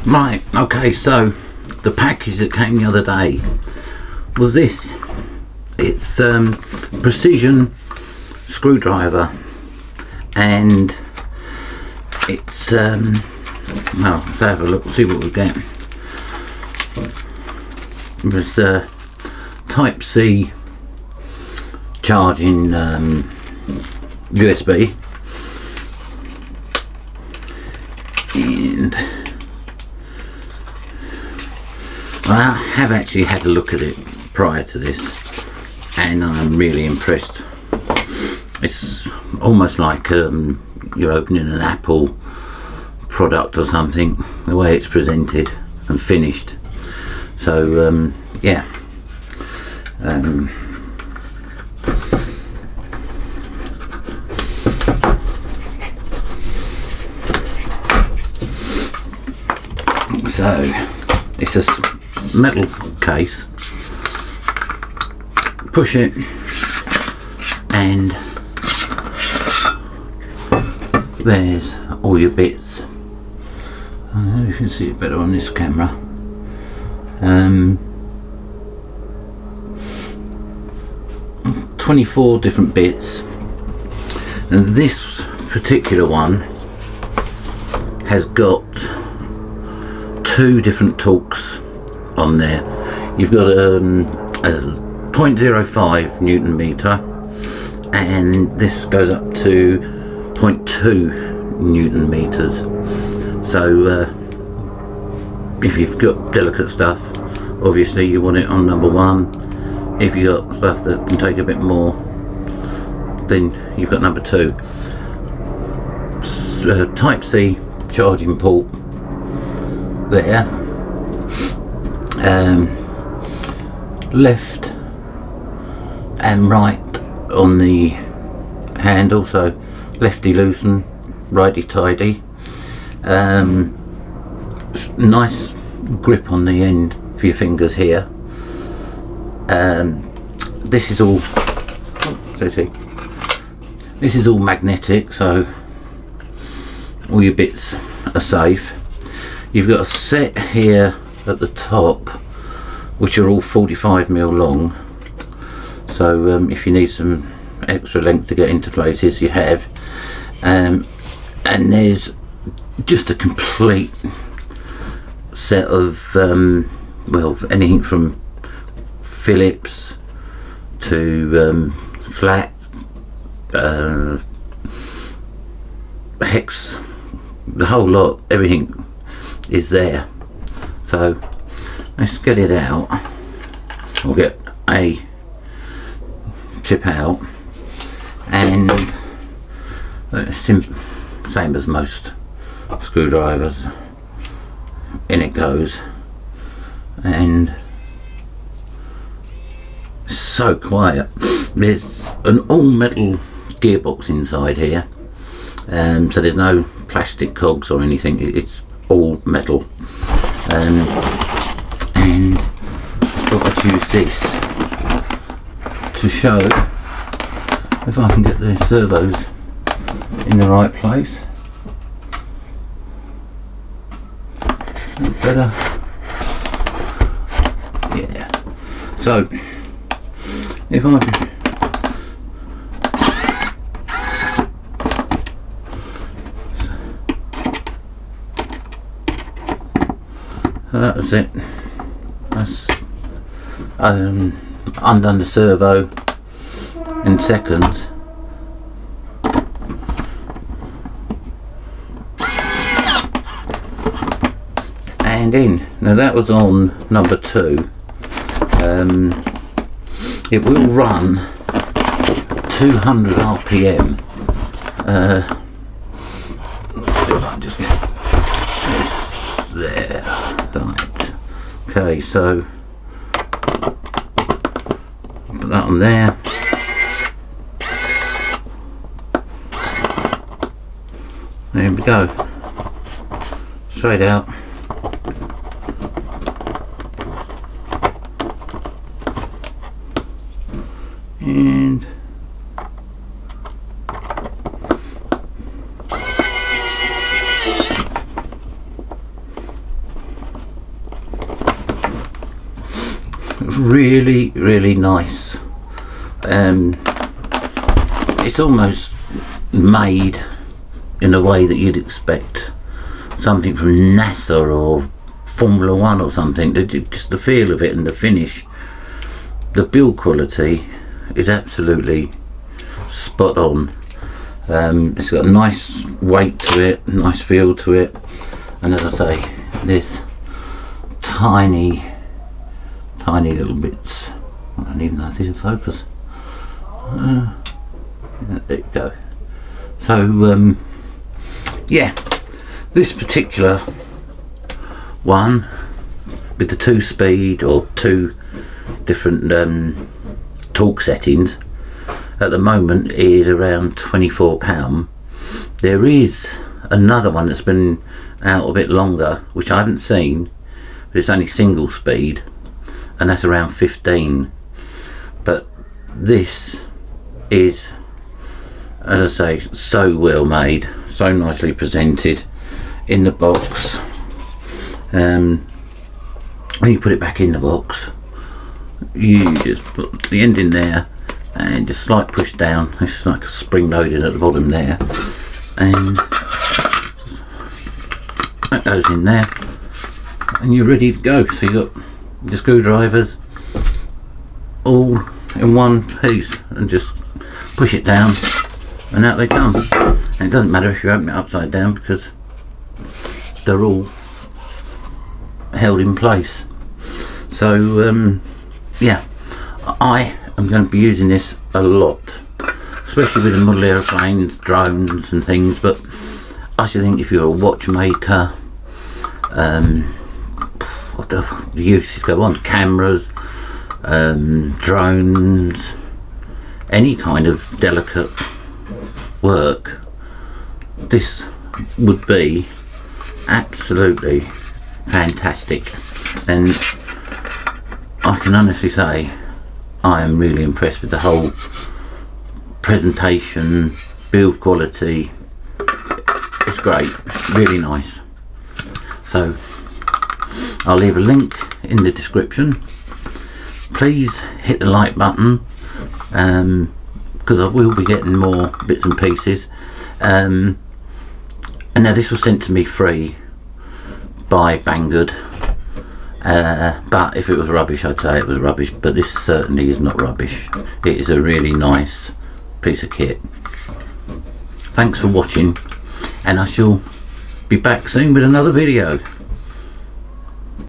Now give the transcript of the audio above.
Right, okay, so the package that came the other day was this. It's precision screwdriver, and it's well, let's have a look, see what we get. There's type C charging USB, and I have actually had a look at it prior to this, and I'm really impressed. It's almost like you're opening an Apple product or something, the way it's presented and finished. So yeah, so it's a metal case. Push it, and there's all your bits. You can see it better on this camera. 24 different bits, and this particular one has got 2 different torques on there. You've got a 0.05 Newton meter, and this goes up to 0.2 Newton meters. So if you've got delicate stuff, obviously you want it on number 1. If you've got stuff that can take a bit more, then you've got number 2. Type C charging port there, left and right on the handle, so lefty loose and righty tidy. Nice grip on the end for your fingers here. This is all this is all magnetic, so all your bits are safe. You've got a set here at the top which are all 45mm long, so if you need some extra length to get into places, you have. And there's just a complete set of well, anything from Phillips to flat, hex, the whole lot, everything is there. So let's get it out. We'll get a chip out, and same as most screwdrivers, in it goes. And so quiet. There's an all metal gearbox inside here, so there's no plastic cogs or anything. It's all metal, and I thought I'd use this to show if I can get the servos in the right place. Better, yeah. So if I so that was it. That's undone the servo in seconds. And in. Now that was on number 2. It will run 200 RPM. Let's see if I can just get this there. Right. Okay, so put that on there. There we go. Straight out. And really nice. It's almost made in a way that you'd expect something from NASA or Formula 1 or something. Just the feel of it and the finish, the build quality is absolutely spot on. It's got a nice weight to it, nice feel to it, and as I say, there's tiny little bits. I don't even know if this is focus. Yeah, there you go. So yeah, this particular one with the 2-speed or 2 different torque settings at the moment is around £24. There is another one that's been out a bit longer, which I haven't seen, but it's only single speed, and that's around 15. But this is, as I say, so well made, so nicely presented in the box. When you put it back in the box, you just put the end in there and just slight push down. It's like a spring loaded at the bottom there, and that goes in there and you're ready to go. So you've got the screwdrivers all in one piece, and just push it down and out they come. And it doesn't matter if you open it upside down because they're all held in place. So yeah, I am going to be using this a lot, especially with the model aeroplanes, drones and things. But I should think if you're a watchmaker, what the uses go on, cameras, drones, any kind of delicate work, this would be absolutely fantastic. And I can honestly say I am really impressed with the whole presentation, build quality. It's great, really nice. So I'll leave a link in the description. Please hit the like button, because I will be getting more bits and pieces. And now this was sent to me free by Banggood, but if it was rubbish I'd say it was rubbish, but this certainly is not rubbish. It is a really nice piece of kit. Thanks for watching, and I shall be back soon with another video.